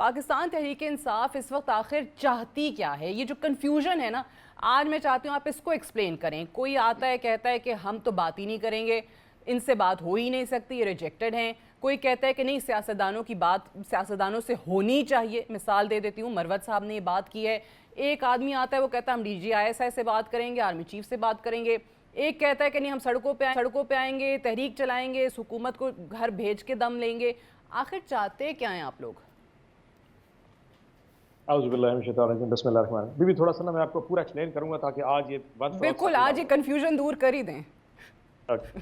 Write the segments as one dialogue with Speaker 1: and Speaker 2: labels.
Speaker 1: پاکستان تحریک انصاف اس وقت آخر چاہتی کیا ہے؟ یہ جو کنفیوژن ہے نا، آج میں چاہتی ہوں آپ اس کو ایکسپلین کریں. کوئی آتا ہے کہتا ہے کہ ہم تو بات ہی نہیں کریں گے، ان سے بات ہو ہی نہیں سکتی، یہ ریجیکٹڈ ہیں. کوئی کہتا ہے کہ نہیں، سیاستدانوں کی بات سیاستدانوں سے ہونی چاہیے. مثال دے دیتی ہوں، مروت صاحب نے یہ بات کی ہے. ایک آدمی آتا ہے وہ کہتا ہے ہم DGI سے بات کریں گے، آرمی چیف سے بات کریں گے. ایک کہتا ہے کہ نہیں، ہم سڑکوں پہ آئیں گے، تحریک چلائیں گے، اس حکومت کو گھر بھیج کے دم لیں گے. آخر چاہتے کیا ہیں آپ لوگ؟
Speaker 2: اعوذ باللہ من الشیطان الرجیم، بسم اللہ الرحمن الرحیم. بی تھوڑا سا نا میں آپ کو پورا ایکسپلین کروں گا تاکہ آج یہ ون فار آل
Speaker 1: بالکل، آج یہ کنفیوژن دور کر ہی دیں.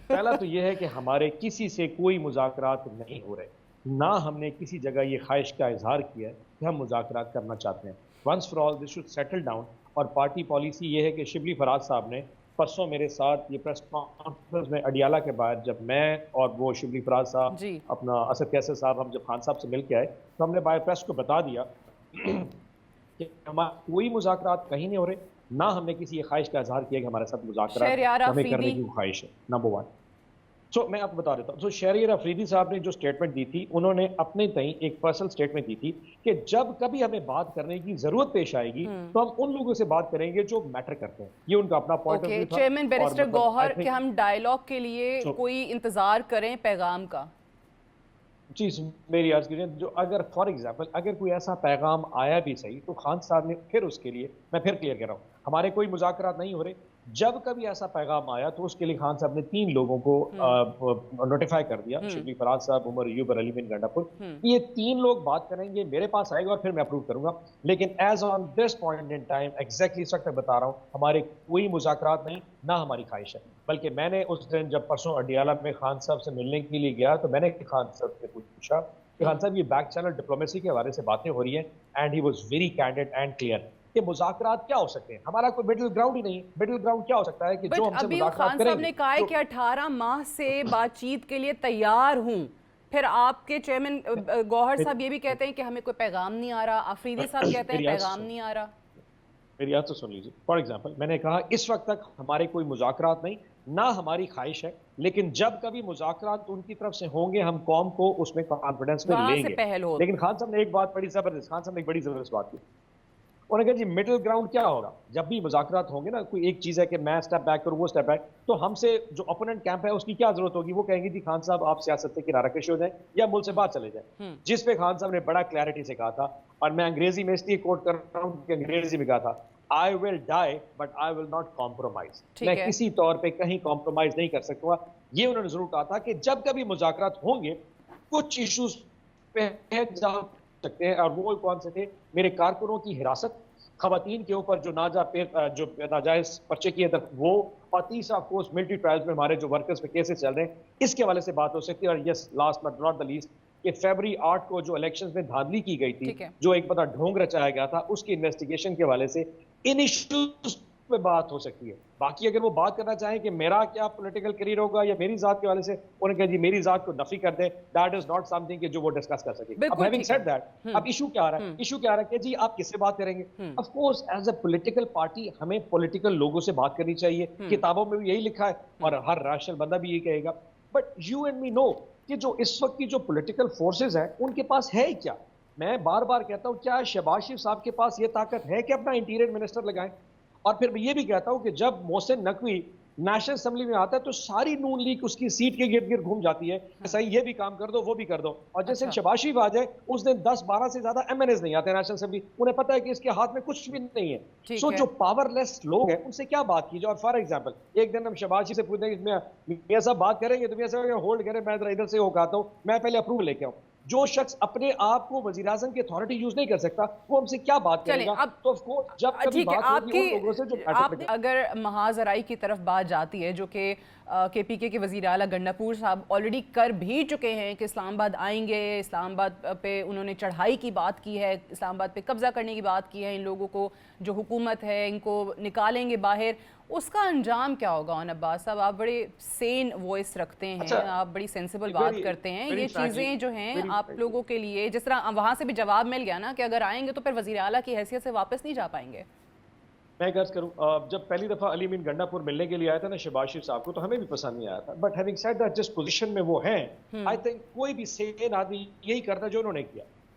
Speaker 2: پہلا تو یہ ہے کہ ہمارے کسی سے کوئی مذاکرات نہیں ہو رہے، نہ ہم نے کسی جگہ یہ خواہش کا اظہار کیا ہے کہ ہم مذاکرات کرنا چاہتے ہیں. Once for all this should settle down. اور پارٹی پالیسی یہ ہے کہ شبلی فراز صاحب نے پرسوں میرے ساتھ یہ پریس کانفرنس میں اڈیالہ کے باہر، جب میں اور وہ شبلی فراز صاحب،
Speaker 1: جی
Speaker 2: اپنا اسد کیسر صاحب، ہم جب خان صاحب سے مل کے آئے تو ہم نے باہر پریس کو بتا دیا کہ ہمارا کوئی مذاکرات کہیں نہیں ہو رہے، نہ ہم نے کسی یہ خواہش کا اظہار کیا کہ ہمارے ساتھ مذاکرات ہمیں کرنے کی خواہش ہے. Number one. میں آپ کو بتا دیتا ہوں. شہریار افریدی صاحب نے جو سٹیٹمنٹ دی تھی، انہوں نے اپنے تئیں ایک پرسنل سٹیٹمنٹ دی تھی کہ جب کبھی ہمیں بات کرنے کی ضرورت پیش آئے گی تو ہم ان لوگوں سے بات کریں گے جو میٹر کرتے ہیں. یہ ان کا اپنا پوائنٹ آف ویو تھا.
Speaker 1: چیئرمین بیرسٹر گوہر کہ ہم ڈائیلاگ کے لیے کوئی انتظار کریں پیغام کا.
Speaker 2: چیز میری عرض کیجیے، جو اگر فار ایگزامپل اگر کوئی ایسا پیغام آیا بھی صحیح تو خان صاحب نے پھر اس کے لیے، میں پھر کلیئر کر رہا ہوں، ہمارے کوئی مذاکرات نہیں ہو رہے. جب کبھی ایسا پیغام آیا تو اس کے لیے خان صاحب نے 3 لوگوں کو نوٹیفائی کر دیا، شبلی فراز صاحب، عمر ایوب اور علی بن گنڈا پور. یہ 3 لوگ بات کریں گے، میرے پاس آئے گا اور پھر میں اپروو کروں گا. لیکن as on this point in time, exactly اس وقت میں بتا رہا ہوں، ہمارے کوئی مذاکرات نہیں، نہ ہماری خواہش ہے. بلکہ میں نے اس دن جب پرسوں اڈیالہ میں خان صاحب سے ملنے کے لیے گیا تو میں نے خان صاحب سے پوچھا کہ خان صاحب یہ بیک چینل ڈپلومیسی کے حوالے سے باتیں ہو رہی ہیں، and he was very candid and clear کہ مذاکرات کیا ہو سکتے ہیں. ہمارا کوئی مڈل گراؤنڈ ہی نہیں. مڈل گراؤنڈ کیا ہو سکتا ہے کہ جو ہم سے مذاکرات کریں گے.
Speaker 1: خان صاحب نے کہا ہے کہ 18 ماہ سے بات چیت کے لیے تیار ہوں. پھر آپ کے چیئرمین گوہر صاحب یہ بھی کہتے ہیں کہ ہمیں کوئی پیغام نہیں آ رہا. افریدی صاحب کہتے ہیں پیغام نہیں آ رہا.
Speaker 2: میری بات تو سن لیجیے. فار ایگزامپل میں نے کہا اس وقت تک ہمارے کوئی مذاکرات نہیں، نہ ہماری خواہش ہے، لیکن جب کبھی مذاکرات ان کی طرف سے ہوں گے ہم قوم کو اس میں کانفیڈنس میں لیں گے. لیکن خان صاحب نے ایک بات بڑی زبردست، خان صاحب نے ایک بڑی زبردست بات کی. انہوں نے کہا جی مڈل گراؤنڈ کیا ہوگا؟ جب بھی مذاکرات ہوں گے نا، کوئی ایک چیز ہے کہ میں سٹیپ بیک کروں، وہ سٹیپ بیک، تو ہم سے جو اپوننٹ کیمپ ہے اس کی کیا ضرورت ہوگی؟ وہ کہیں گے جی خان صاحب آپ سیاست سے کنارہ کش ہو جائیں یا ملک سے باہر چلے جائیں. جس پہ خان صاحب نے بڑا کلیئرٹی سے کہا تھا، اور میں انگریزی میں اس لیے کوٹ کر رہا ہوں کہ انگریزی میں کہا تھا، I will die but I will not compromise. میں کسی طور پہ کہیں کمپرومائز نہیں کر سکتا. یہ انہوں نے ضرور کہا تھا کہ جب کبھی مذاکرات ہوں گے کچھ ایشوز پہ جا سکتے ہیں. اور وہ کون سے تھے؟ میرے کارکنوں کی حراست، خواتین کے اوپر جو ناجائز پرچے کیے تھے وہ، اور تیسرا آف کورس ملٹری ٹرائلز میں ہمارے جو ورکرز پہ کیسز چل رہے ہیں، اس کے حوالے سے بات ہو سکتی ہے. اور yes, last but not the least, کہ فیبرری 8 کو جو الیکشنز میں دھاندلی کی گئی تھی، جو ایک بڑا ڈھونگ رچایا گیا تھا، اس کی انویسٹیگیشن کے حوالے سے ان ایشوز پہ بات ہو سکتی ہے. باقی اگر وہ بات کرنا چاہیں کہ میرا کیا پولیٹیکل کریئر ہوگا یا میری ذات کے حوالے سے، انہوں نے کہا جی میری ذات کو نفی کر دیں، that is not some thing کہ جو وہ ڈسکس کر سکے. اب ہیونگ سیڈ دیٹ، اب ایشو کیا آ رہا ہے؟ ایشو کیا آ رہا ہے کہ جی آپ کس سے بات کریں گے؟ Of course as a political party ہمیں پولیٹیکل لوگوں سے بات کرنی چاہیے. کتابوں میں بھی یہی لکھا ہے اور ہر راشنل بندہ بھی یہی کہے گا. بٹ یو اینڈ می نو کہ جو اس وقت کی جو پولیٹیکل فورسز ہیں ان کے پاس ہے کیا؟ میں بار بار کہتا ہوں، کیا شہباز شریف صاحب کے پاس یہ طاقت ہے کہ اپنا انٹیریئر منسٹر لگائیں؟ اور پھر میں یہ بھی کہتا ہوں کہ جب محسن نقوی نیشنل اسمبلی میں آتا ہے تو ساری نون لیگ اس کی سیٹ کے گرد گرد گھوم جاتی ہے کہ صحیح یہ بھی کام کر دو، وہ بھی کر دو. اور جیسے شہباز شریف آ جائے اس دن 10-12 سے زیادہ MNAs نہیں آتے نیشنل اسمبلی. انہیں پتہ ہے کہ اس کے ہاتھ میں کچھ بھی نہیں ہے. سو جو پاور لیس لوگ ہیں ان سے کیا بات کی جائے؟ اور فار ایگزامپل ایک دن ہم شہباز شریف سے پوچھتے ہیں کہ میاں صاحب بات کریں گے تو میاں صاحب ہولڈ کریں، میں ادھر سے وہ کہتا ہوں میں پہلے اپروول لے کے آؤں. جو شخص اپنے آپ کو وزیر اعظم کی اتھارٹی یوز نہیں کر سکتا وہ ہم سے کیا بات کرے گا؟ تو جب کبھی بات ہوگی ان لوگوں سے جو
Speaker 1: اگر محاذ آرائی کی طرف بات جاتی ہے، جو کہ KPK کے وزیر اعلیٰ گنڈاپور صاحب آلریڈی کر بھی چکے ہیں کہ اسلام آباد آئیں گے، اسلام آباد پہ انہوں نے چڑھائی کی بات کی ہے، اسلام آباد پہ قبضہ کرنے کی بات کی ہے، ان لوگوں کو جو حکومت ہے ان کو نکالیں گے باہر. اس کا انجام کیا ہوگا؟ اون عباس صاحب آپ بڑے سین وائس رکھتے ہیں، آپ بڑی سینسیبل بات کرتے ہیں. یہ چیزیں جو ہیں آپ لوگوں کے لیے، جس طرح وہاں سے بھی جواب مل گیا نا کہ اگر آئیں گے تو پھر وزیر اعلیٰ کی حیثیت سے واپس نہیں جا پائیں گے.
Speaker 2: میں عرض کروں، جب پہلی دفعہ علی بن گنڈا پور ملنے کے لیے آیا تھا نا شہباز شریف صاحب کو، تو ہمیں بھی پسند نہیں آیا تھا. بٹ ہیونگ سیڈ دیٹ جس پوزیشن میں وہ ہیں، آئی تھنک کوئی بھی سین آدمی یہی کرتا جو انہوں نے کیا.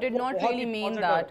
Speaker 1: did not really mean
Speaker 2: positive
Speaker 1: that,